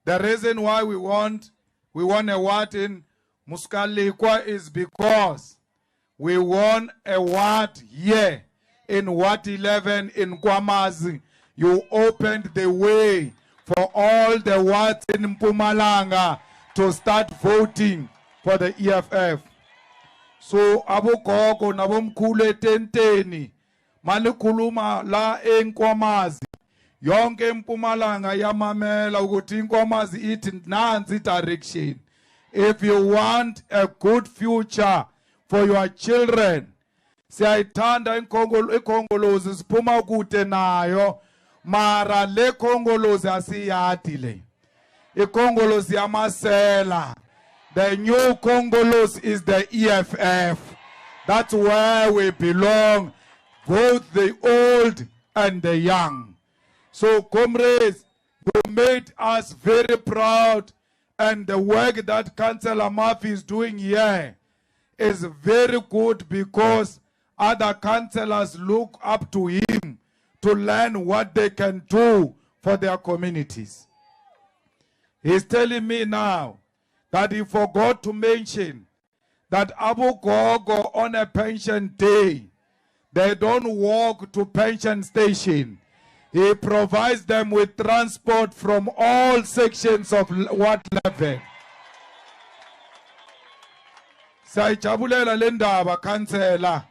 The reason why we want a ward in Muskalikwa is because we won a ward here in Ward 11 in Kwamazi. You opened the way for all the wards in Mpumalanga to start voting for the EFF. So Abu Koko nabomkhulu etenteni malikhuluma la eNkwamazi yonke eMpumalanga yamamela ukuthi iNkwamazi ithi nansi direction. If you want a good future for your children, siyayithanda ikhongolozi siphuma kude nayo mara le khongolozi asiyadi le ikhongolozi yamasela. The new Congolese is the EFF. That's where we belong, both the old and the young. So, comrades, you made us very proud, and the work that Councillor Murphy is doing here is very good because other councillors look up to him to learn what they can do for their communities. He's telling me now that he forgot to mention that Abu Gogo on a pension day, they don't walk to pension station. He provides them with transport from all sections of Ward 11. Sayijabulela le ndaba councillor,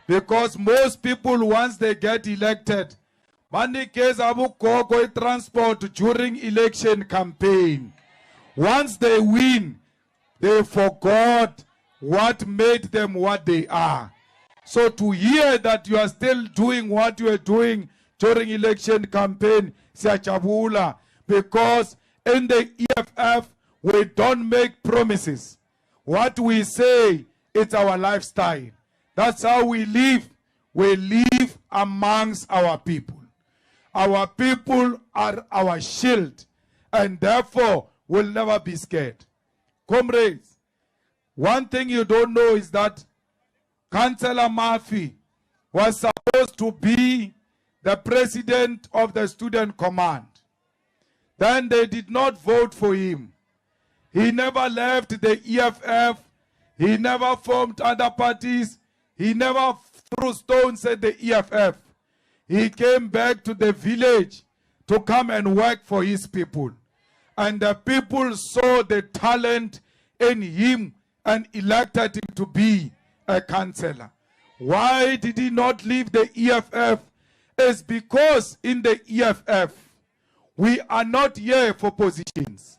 because most people once they get elected, banikeza Abu Gogo transport during election campaign. Once they win, they forgot what made them what they are. So to hear that you are still doing what you are doing during election campaign, siyajabula, because in the EFF, we don't make promises. What we say, it's our lifestyle. That's how we live. We live amongst our people. Our people are our shield, and therefore, will never be scared. Comrades, one thing you don't know is that Councillor Murphy was supposed to be the president of the student command. Then they did not vote for him. He never left the EFF. He never formed other parties. He never threw stones at the EFF. He came back to the village to come and work for his people. And the people saw the talent in him and elected him to be a councillor. Why did he not leave the EFF? It's because in the EFF, we are not here for positions.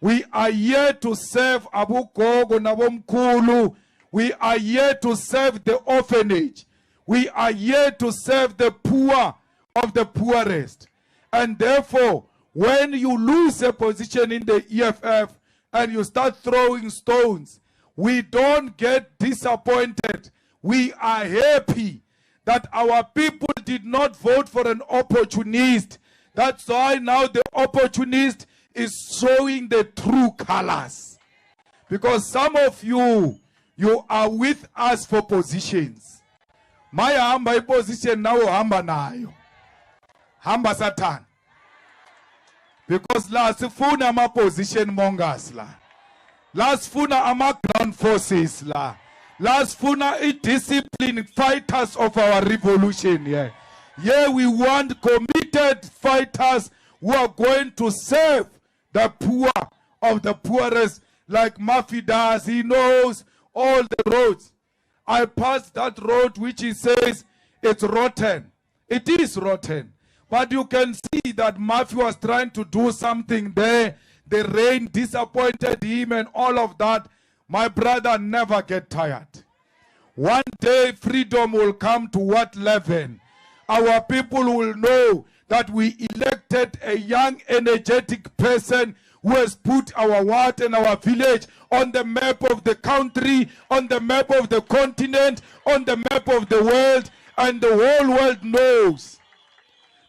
We are here to serve Abu Gogo Nabomkulu. We are here to serve the orphanage. We are here to serve the poor of the poorest. And therefore, when you lose a position in the EFF and you start throwing stones, we don't get disappointed. We are happy that our people did not vote for an opportunist. That's why now the opportunist is showing the true colors. Because some of you are with us for positions. My hamba position now hamba nayo. Hamba Satan. Because last sifuna ama position mongers la. Last funa ama ground forces la. Last funa disciplined fighters of our revolution. Yeah. Yeah, we want committed fighters who are going to serve the poor of the poorest like Murphy does. He knows all the roads. I passed that road which he says it's rotten. It is rotten. But you can see that Murphy was trying to do something there. The rain disappointed him and all of that. My brother, never get tired. One day freedom will come to what level? Our people will know that we elected a young, energetic person who has put our ward and our village on the map of the country, on the map of the continent, on the map of the world, and the whole world knows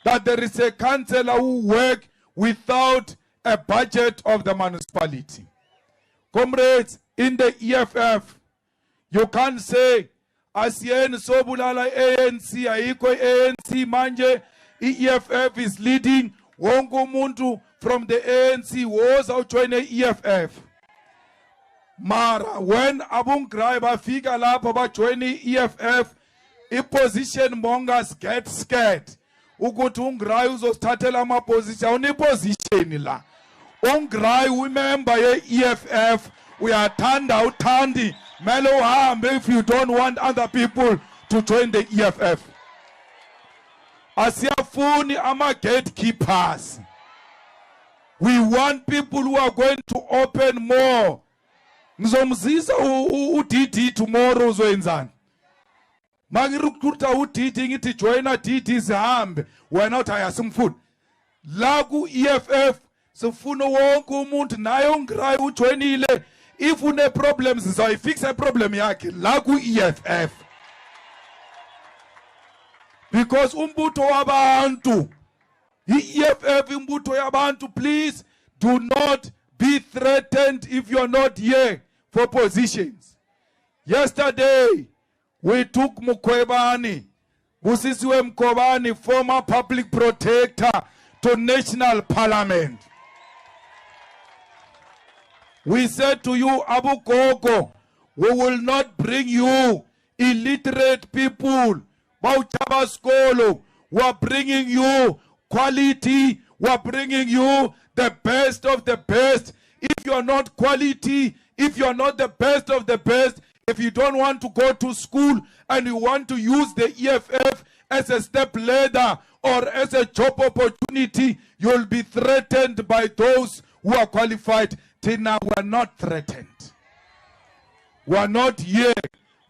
that there is a councillor who works without a budget of the municipality. Comrades, in the EFF, you can't say, Asien Sobulala ANC, Aiko ANC, Manje, EFF is leading, Wongo Muntu, from the ANC was out join the EFF. Mara, when Abung Grai bafika lapho ba join the EFF, i-position mongers get scared. Ukuthi uNgrai uzosithathela ama position, une position la. uNgrai remember ye-EFF, uyathanda uthandi, mele uhambe if you don't want other people to join the EFF. Asiyafuni ama gatekeepers. We want people who are going to open more. Ngizomzisa uDD tomorrow uzoyenzani. Mangirukuta uDD ngithi joina DD sihambe wena uthi ayasimfuni. La ku EFF sifuna wonke umuntu naye uNgrai ujoinile. If une problems sizoyifixa problem yakhe la ku EFF. Because umbutho wabantu, EFF umbutho yabantu, please do not be threatened if you're not here for positions. Yesterday, we took Mukwebani, Busisiwe Mkobani, former public protector, to National Parliament. We said to you, Abu Gogo, we will not bring you illiterate people. Bauchaba Skolo, we are bringing you quality, we are bringing you the best of the best. If you are not quality, if you are not the best of the best, if you don't want to go to school and you want to use the EFF as a step ladder or as a job opportunity, you'll be threatened by those who are qualified. Till now, we are not threatened. We are not here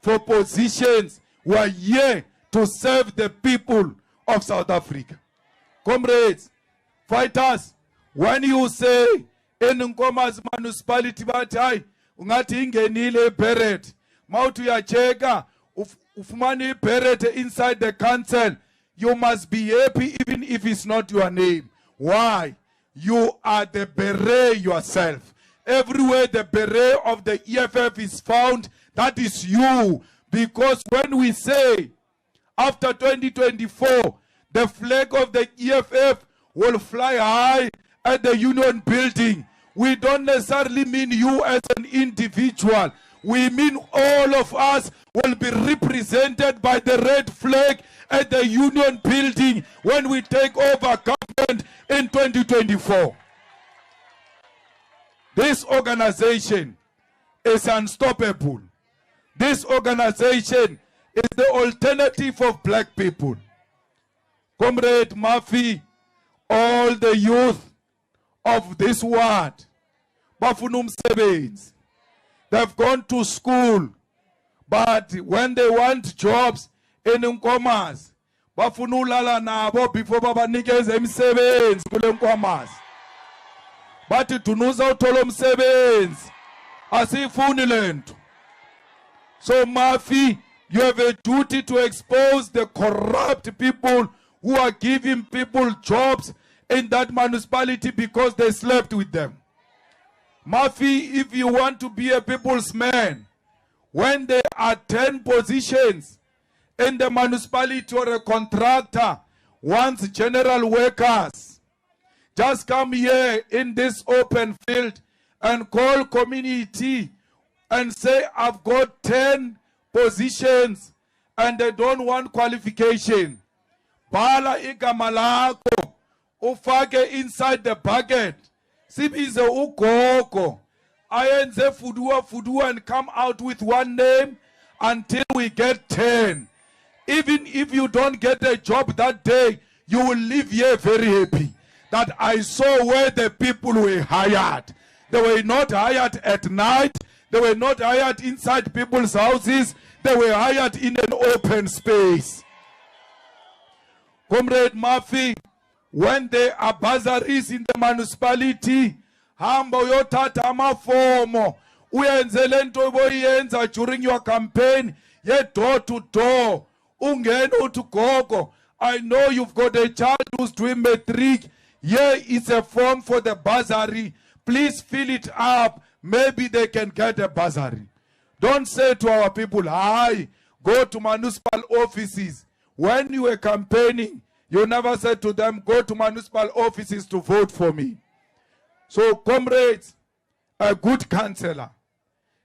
for positions. We are here to serve the people of South Africa. Comrades, fighters, when you say in Nkoma's municipality, bathi ungathi ingenile beret, mawuthi uyacheka ufumani beret inside the council, you must be happy even if it's not your name. Why? You are the beret yourself. Everywhere the beret of the EFF is found, that is you. Because when we say after 2024, the flag of the EFF will fly high at the Union Building, we don't necessarily mean you as an individual. We mean all of us will be represented by the red flag at the Union Building when we take over government in 2024. This organization is unstoppable. This organization is the alternative of black people. Comrade Murphy, all the youth of this world, Bafunum Sebens, they've gone to school, but when they want jobs in Nkomas, Bafunulala nabo before Baba Nikes Sebens, Kulenkomas. But Tunuza Tolom Sebens, Asifuniland. So Murphy, you have a duty to expose the corrupt people who are giving people jobs in that municipality because they slept with them. Murphy, if you want to be a people's man, when there are 10 positions in the municipality or a contractor wants general workers, just come here in this open field and call community and say, I've got 10 positions and they don't want qualification. Bala igama lakho ufake inside the bucket. Sibize ugogo ayenze fudua and come out with one name until we get 10. Even if you don't get a job that day, you will leave here very happy that I saw where the people were hired. They were not hired at night. They were not hired inside people's houses. They were hired in an open space. Comrade Murphy, when there are bursaries in the municipality, hamba uyothatha amafomo uyenzele into oboyenza during your campaign, ye door to door. Ungena uthi gogo, I know you've got a child who's doing matric. Here is a form for the bursary. Please fill it up. Maybe they can get a bursary. Don't say to our people, hi, go to municipal offices. When you were campaigning, you never said to them, go to municipal offices to vote for me. So, comrades, a good counselor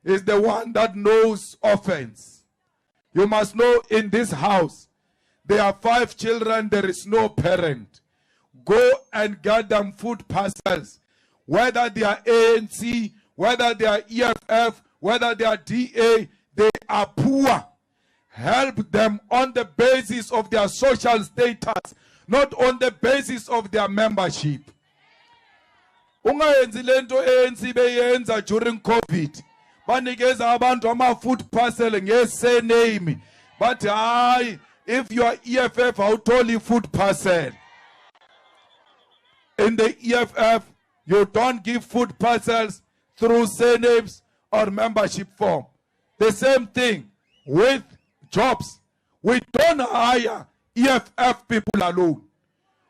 is the one that knows offense. You must know in this house, there are 5 children, there is no parent. Go and get them food parcels, whether they are ANC, whether they are EFF, whether they are DA, they are poor. Help them on the basis of their social status, not on the basis of their membership. Ungayenzi lento ANC beyenza during COVID. Banikeza abantu ama food parcel nge-surname. But if you are EFF, awutholi food parcel. In the EFF, you don't give food parcels through surnames or membership form. The same thing with jobs. We don't hire EFF people alone.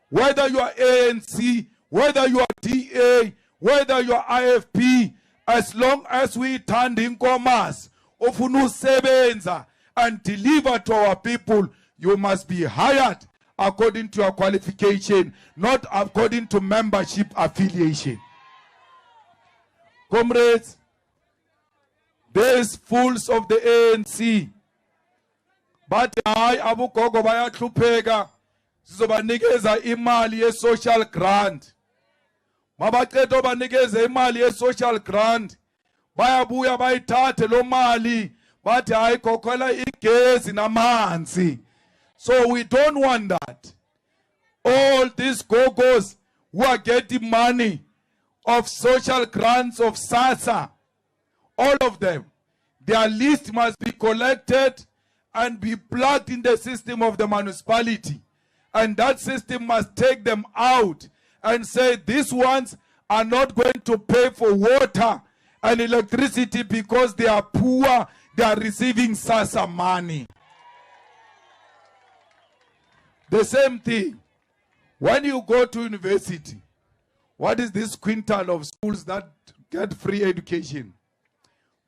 Whether you are ANC, whether you are DA, whether you are IFP, as long as we turn in commerce, ofunu sebenza and deliver to our people, you must be hired according to your qualification, not according to membership affiliation. Comrades, these fools of the ANC, but abogogo bayahlupheka sizobanikeza imali ye-social grant. Mabaqeda banikeze imali ye-social grant, bayabuya bayithathe lo mali bathi hayi khokhela igezi namanzi. So we don't want that. All these gogos who are getting money of social grants of SASSA, all of them, their list must be collected and be plugged in the system of the municipality. And that system must take them out and say these ones are not going to pay for water and electricity because they are poor, they are receiving SASSA money. The same thing, when you go to university, what is this quintal of schools that get free education?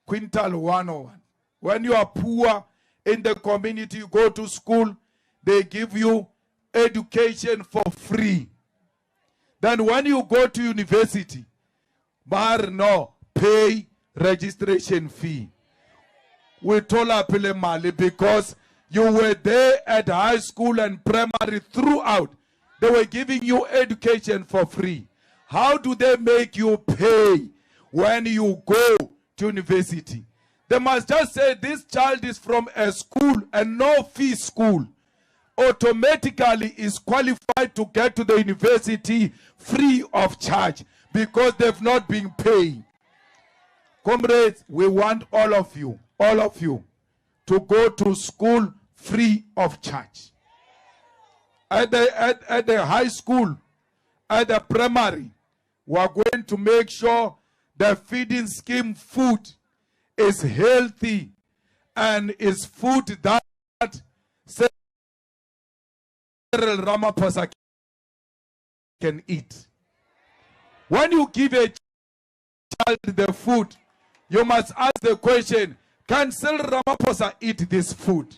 Quintal 101. When you are poor in the community, you go to school, they give you education for free. Then when you go to university, bar no, pay registration fee. We told Apile Mali because you were there at high school and primary throughout. They were giving you education for free. How do they make you pay when you go to university? They must just say this child is from a school, a no-fee school. Automatically is qualified to get to the university free of charge because they've not been paying. Comrades, we want all of you to go to school free of charge. At the high school, at the primary, we are going to make sure the feeding scheme food is healthy and is food that Cyril Ramaphosa can eat. When you give a child the food, you must ask the question, can Cyril Ramaphosa eat this food?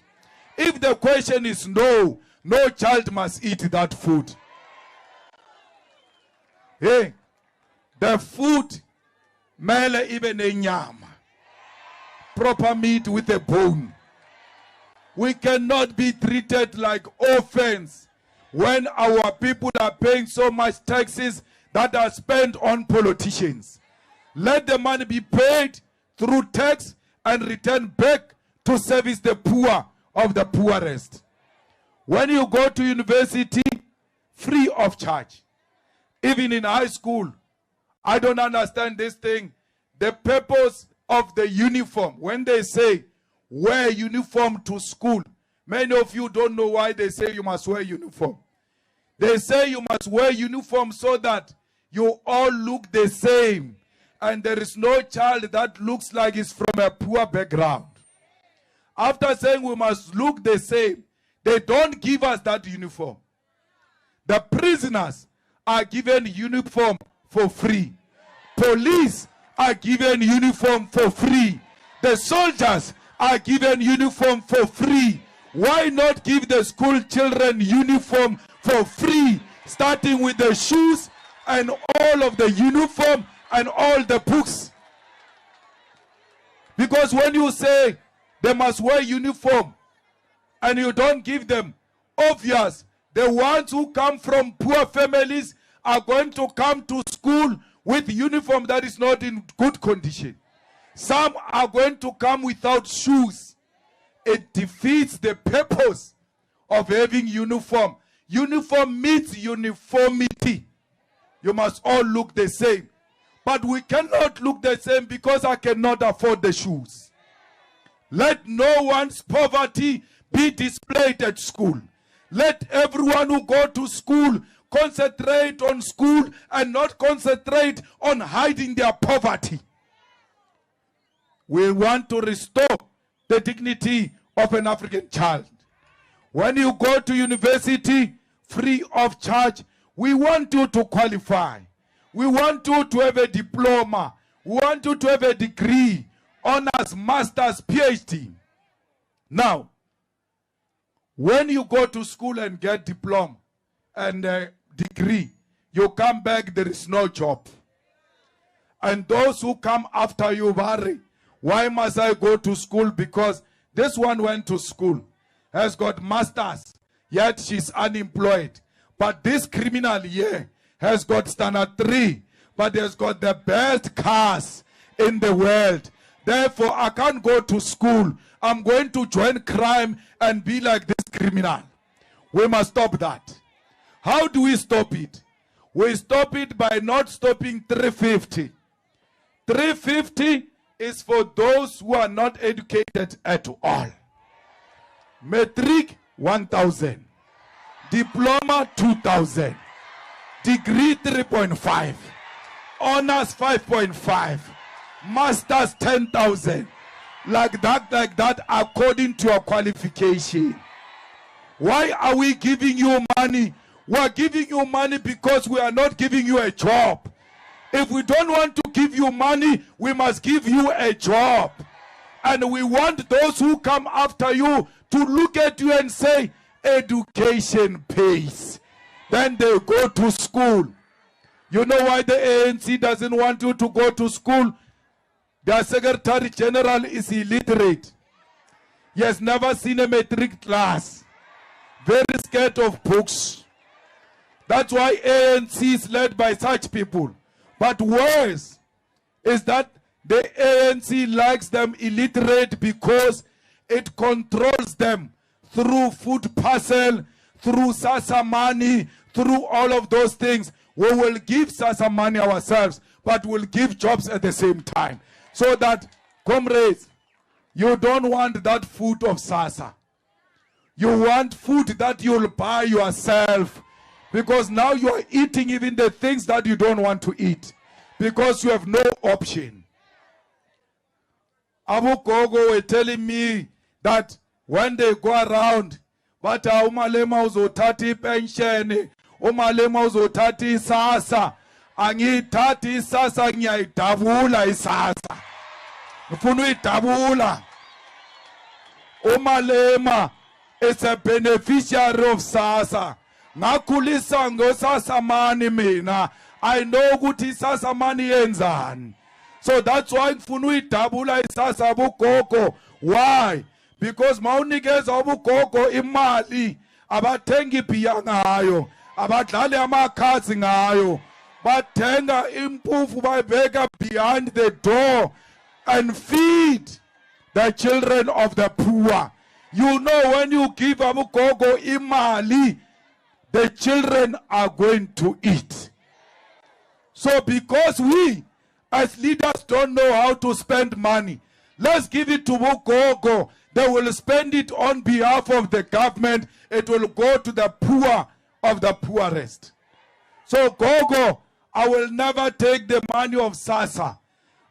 If the question is no, no child must eat that food. Hey, the food, mele even a nyama, proper meat with a bone. We cannot be treated like orphans when our people are paying so much taxes that are spent on politicians. Let the money be paid through tax and returned back to service the poor of the poorest. When you go to university, free of charge. Even in high school, I don't understand this thing. The purpose of the uniform, when they say wear uniform to school, many of you don't know why they say you must wear uniform. They say you must wear uniform so that you all look the same and there is no child that looks like he's from a poor background. After saying we must look the same, they don't give us that uniform. The prisoners are given uniform for free. Police are given uniform for free. The soldiers are given uniform for free. Why not give the school children uniform for free, starting with the shoes and all of the uniform and all the books. Because when you say they must wear uniform and you don't give them, obvious, the ones who come from poor families are going to come to school with uniform that is not in good condition. Some are going to come without shoes. It defeats the purpose of having uniform. Uniform means uniformity. You must all look the same. But we cannot look the same because I cannot afford the shoes. Let no one's poverty be displayed at school. Let everyone who go to school concentrate on school and not concentrate on hiding their poverty. We want to restore the dignity of an African child. When you go to university free of charge, we want you to qualify. We want you to have a diploma. We want you to have a degree, honors, masters, PhD. Now, when you go to school and get diploma and a degree, you come back, there is no job. And those who come after you worry, why must I go to school? Because this one went to school, has got masters, yet she's unemployed. But this criminal here has got standard 3, but has got the best cars in the world. Therefore, I can't go to school. I'm going to join crime and be like this criminal. We must stop that. How do we stop it? We stop it by not stopping 350. 350 is for those who are not educated at all. Matric 1,000. Diploma 2,000. Degree 3.5. Honors 5.5. Masters 10,000. Like that, according to your qualification. Why are we giving you money? We are giving you money because we are not giving you a job. If we don't want to give you money, we must give you a job. And we want those who come after you to look at you and say, education pays. Then they go to school. You know why the ANC doesn't want you to go to school? Their Secretary General is illiterate. He has never seen a matric class. Very scared of books. That's why ANC is led by such people. But worse is that the ANC likes them illiterate because it controls them through food parcel, through SASSA money, through all of those things. We will give SASSA money ourselves, but we'll give jobs at the same time. So that, comrades, you don't want that food of SASSA. You want food that you'll buy yourself. Because now you are eating even the things that you don't want to eat. Because you have no option. Abu Gogo were telling me that when they go around, but Malema uzothatha pension, Malema uzothatha SASSA, angiyithathi SASSA ngiyayidabula iSASSA. Ngifuna uyidabula. Malema is a beneficiary of SASSA. Ngakhulisa ngosasa mani mina. I know ukuthi SASSA mani yenzani. So that's why ngifuna uyidabula iSASSA abugogo. Why? Because mawunikeza abugogo imali abathenga ibhiya ngayo, abadlali amakhazi ngayo, bathenga impuphu bayibeka behind the door and feed the children of the poor. You know, when you give abugogo imali, the children are going to eat. So because we as leaders don't know how to spend money, let's give it to Bugogo. They will spend it on behalf of the government. It will go to the poor of the poorest. So Gogo, I will never take the money of SASSA.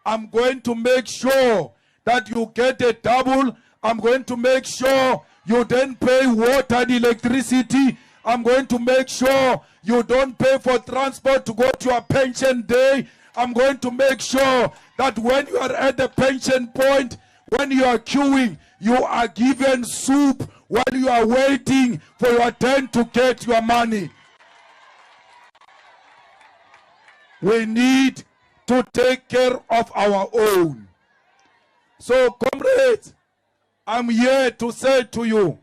I'm going to make sure that you get a double. I'm going to make sure you don't pay water and electricity. I'm going to make sure you don't pay for transport to go to your pension day. I'm going to make sure that when you are at the pension point, when you are queuing, you are given soup while you are waiting for your turn to get your money. We need to take care of our own. So, comrades, I'm here to say to you,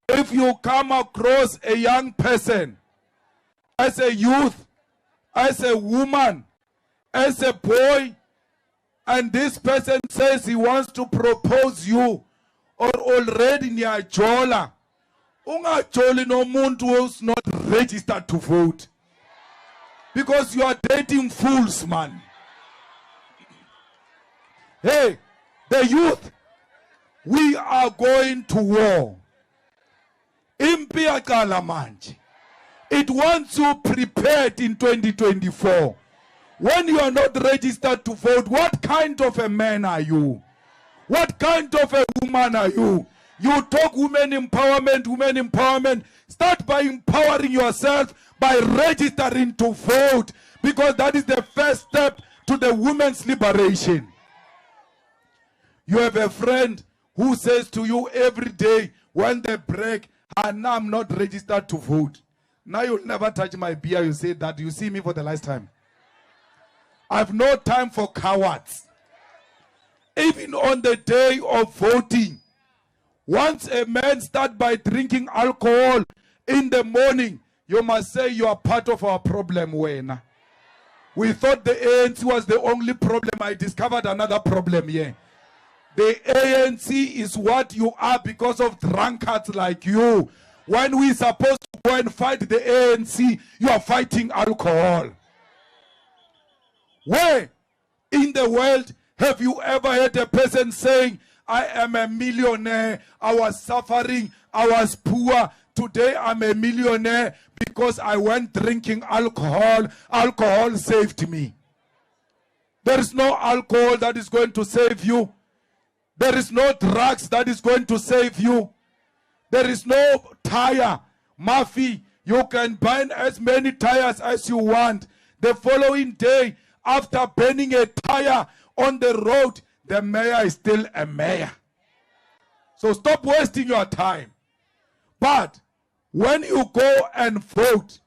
if you come across a young person, as a youth, as a woman, as a boy, and this person says he wants to propose you, or already niyajola, ungajoli nomuntu who's not registered to vote. Because you are dating fools, man. Hey, the youth, we are going to war. Impi yaqala manje. It wants you prepared in 2024. When you are not registered to vote, what kind of a man are you? What kind of a woman are you? You talk women empowerment. Start by empowering yourself by registering to vote, because that is the first step to the women's liberation. You have a friend who says to you every day when they break, now I'm not registered to vote. Now you'll never touch my beer. You say that. You see me for the last time. I have no time for cowards. Even on the day of voting, once a man starts by drinking alcohol in the morning, you must say you are part of our problem. When we thought the ANC was the only problem, I discovered another problem here. The ANC is what you are because of drunkards like you. When we're supposed to go and fight the ANC, you are fighting alcohol. Where in the world have you ever heard a person saying, I am a millionaire, I was suffering, I was poor, today I'm a millionaire because I went drinking alcohol, alcohol saved me. There is no alcohol that is going to save you. There is no drugs that is going to save you. There is no tire, Murphy. You can burn as many tires as you want. The following day, after burning a tire on the road, the mayor is still a mayor. So stop wasting your time. But when you go and vote,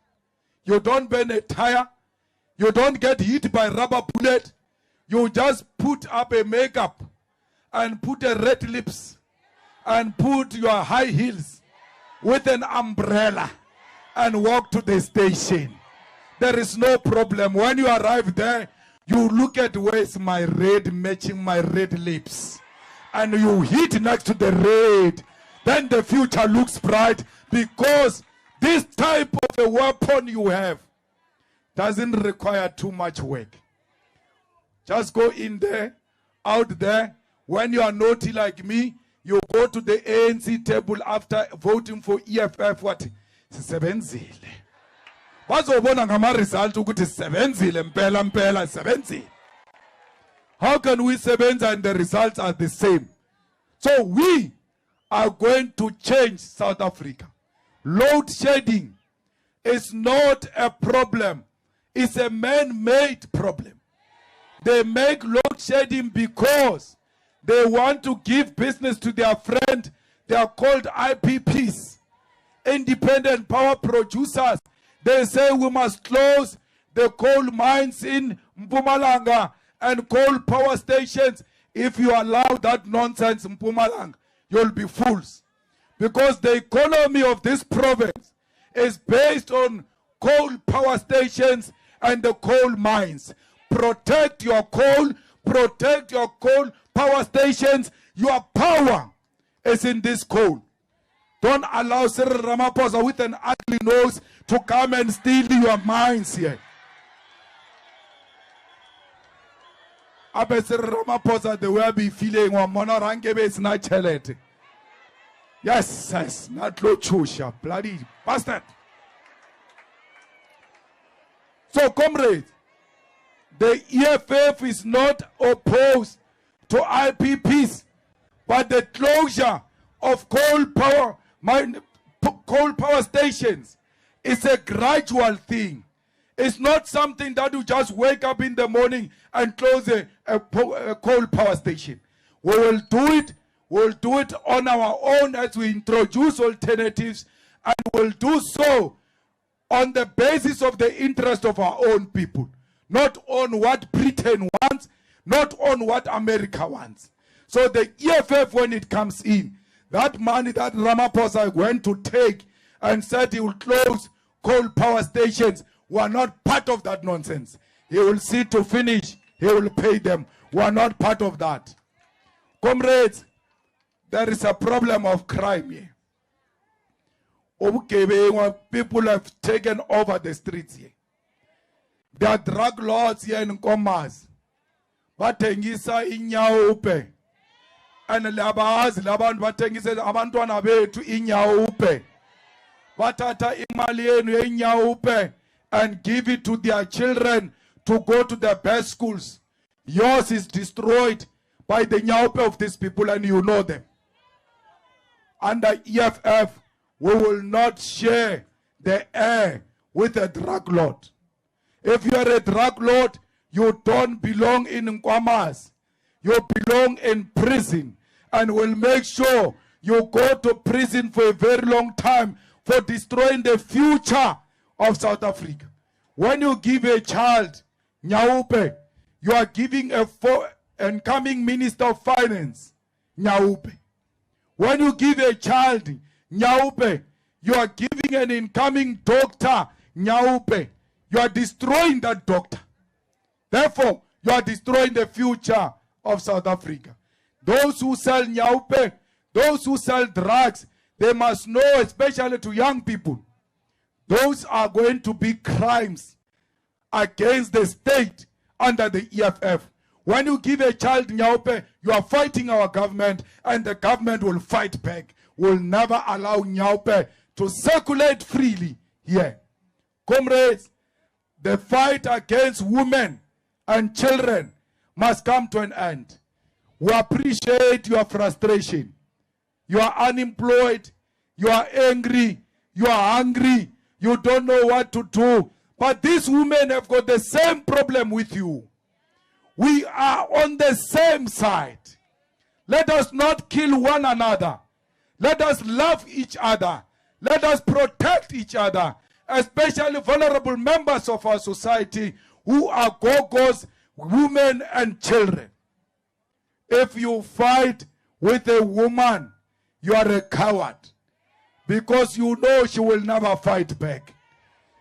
you don't burn a tire, you don't get hit by rubber bullet, you just put up a makeup and put a red lips and put your high heels with an umbrella and walk to the station. There is no problem. When you arrive there, you look at where's my red matching my red lips, and you hit next to the red. Then the future looks bright, because this type of a weapon you have doesn't require too much work. Just go in there, out there. When you are naughty like me, you go to the ANC table after voting for EFF. What? Sisebenzile. Bazobona ngama result ukuthi sisebenzile mpela sisebenzile. How can we sebenza and the results are the same? So we are going to change South Africa. Load shedding is not a problem. It's a man-made problem. They make load shedding because they want to give business to their friend. They are called IPPs, independent power producers. They say we must close the coal mines in Mpumalanga and coal power stations. If you allow that nonsense in Mpumalanga, you'll be fools. Because the economy of this province is based on coal power stations and the coal mines. Protect your coal power stations. Your power is in this coal. Don't allow Cyril Ramaphosa with an ugly nose to come and steal your minds here. Abe Cyril Ramaphosa, the way be feeling one monorangebe is not chelete. Yes, not lo chusha, bloody bastard. So, comrades, the EFF is not opposed to IPPs, but the closure of coal power stations is a gradual thing. It's not something that you just wake up in the morning and close a coal power station. We will do it. We'll do it on our own as we introduce alternatives, and we'll do so on the basis of the interest of our own people. not on what Britain wants, not on what America wants. So the EFF, when it comes in, that money that Ramaphosa went to take and said he will close coal power stations, we are not part of that nonsense. He will see to finish, he will pay them. We are not part of that. Comrades, there is a problem of crime here. People have taken over the streets here. There are drug lords here in Nkomazi. Bathengisa inyawo and labazi labantu bathengisa abantwana bethu inyawo bathatha imali yenu yenyawo and give it to their children to go to the best schools. Yours is destroyed by the nyawo of these people, and you know them. Under EFF, we will not share the air with a drug lord. If you are a drug lord, you don't belong in Nkomazi. You belong in prison, and we'll make sure you go to prison for a very long time for destroying the future of South Africa. When you give a child Nyaupe, you are giving a incoming Minister of Finance Nyaupe. When you give a child Nyaupe, you are giving an incoming doctor Nyaupe. You are destroying that doctor. Therefore, you are destroying the future of South Africa. Those who sell Nyaupe, those who sell drugs, they must know, especially to young people, those are going to be crimes against the state under the EFF. When you give a child Nyaupe, you are fighting our government, and the government will fight back. Will never allow Nyaupe to circulate freely here. Comrades, the fight against women and children must come to an end. We appreciate your frustration. You are unemployed, you are angry, you are hungry, you don't know what to do. But these women have got the same problem with you. We are on the same side. Let us not kill one another. Let us love each other. Let us protect each other, especially vulnerable members of our society who are go-go's, women and children. If you fight with a woman, you are a coward, because you know she will never fight back.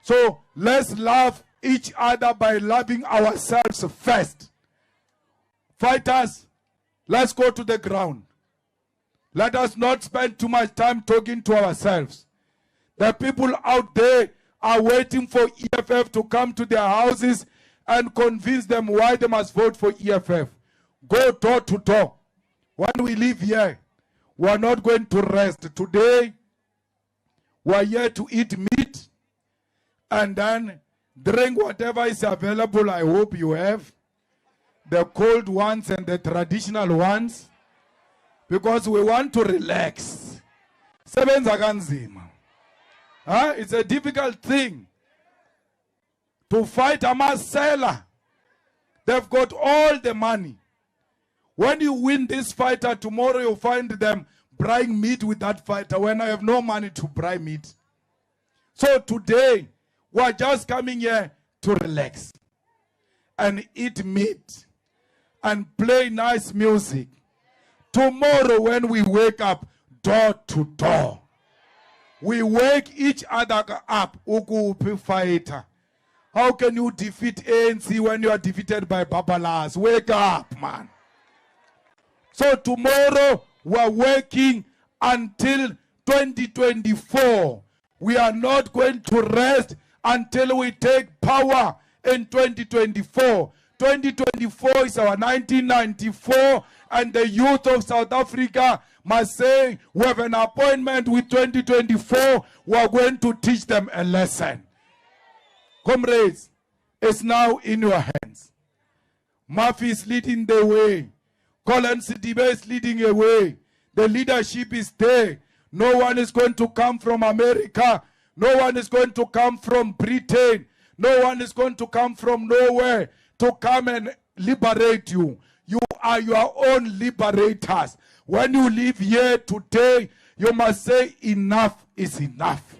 So let's love each other by loving ourselves first. Fighters, let's go to the ground. Let us not spend too much time talking to ourselves. The people out there are waiting for EFF to come to their houses and convince them why they must vote for EFF. Go door to door. When we leave here, we are not going to rest. Today, we are here to eat meat and then drink whatever is available. I hope you have the cold ones and the traditional ones, because we want to relax. Sebenza kanzima. It's a difficult thing to fight a Marcella. They've got all the money. When you win this fighter, tomorrow you'll find them buying meat with that fighter when I have no money to buy meat. So today, we're just coming here to relax and eat meat and play nice music. Tomorrow when we wake up, door to door, we wake each other up. Ukupi fighter. How can you defeat ANC when you are defeated by Babalas? Wake up, man. So tomorrow we are working until 2024. We are not going to rest until we take power in 2024. 2024 is our 1994, and the youth of South Africa must say, we have an appointment with 2024. We are going to teach them a lesson. Comrades, it's now in your hands. Murphy is leading the way. Colin Sidibe is leading the way. The leadership is there. No one is going to come from America. No one is going to come from Britain. No one is going to come from nowhere to come and liberate you. You are your own liberators. When you leave here today, you must say enough is enough.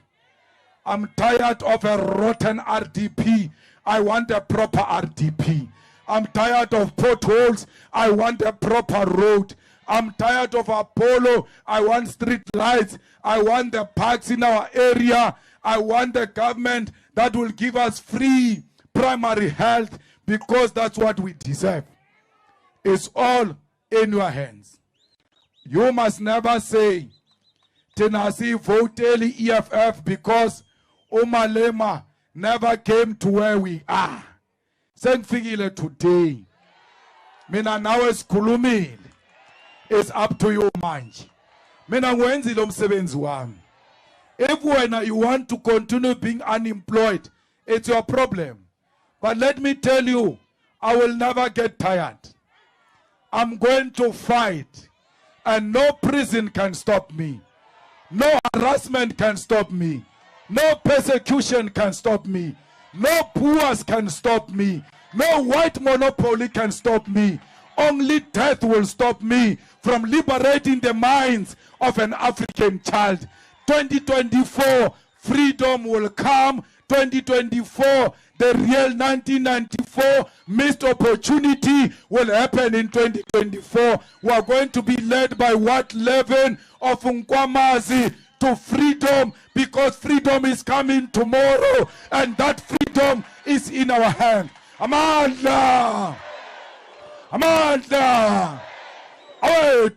I'm tired of a rotten RDP. I want a proper RDP. I'm tired of potholes. I want a proper road. I'm tired of Apollo. I want street lights. I want the parks in our area. I want the government that will give us free primary health, because that's what we deserve. It's all in your hands. You must never say, Tenasi voteli EFF because Malema never came to where we are. Sengifikile today. Mina nawe sikhulumile. It's up to you manje. Mina ngwenzile umsebenzi wami. If when you want to continue being unemployed, it's your problem. But let me tell you, I will never get tired. I'm going to fight. And no prison can stop me. No harassment can stop me. No persecution can stop me. No PUAs can stop me. No white monopoly can stop me. Only death will stop me from liberating the minds of an African child. 2024, freedom will come. 2024, the real 1994 missed opportunity will happen in 2024. We are going to be led by what level of Nkwamazi to freedom, because freedom is coming tomorrow, and that freedom is in our hand. Amanda! Amanda! Away,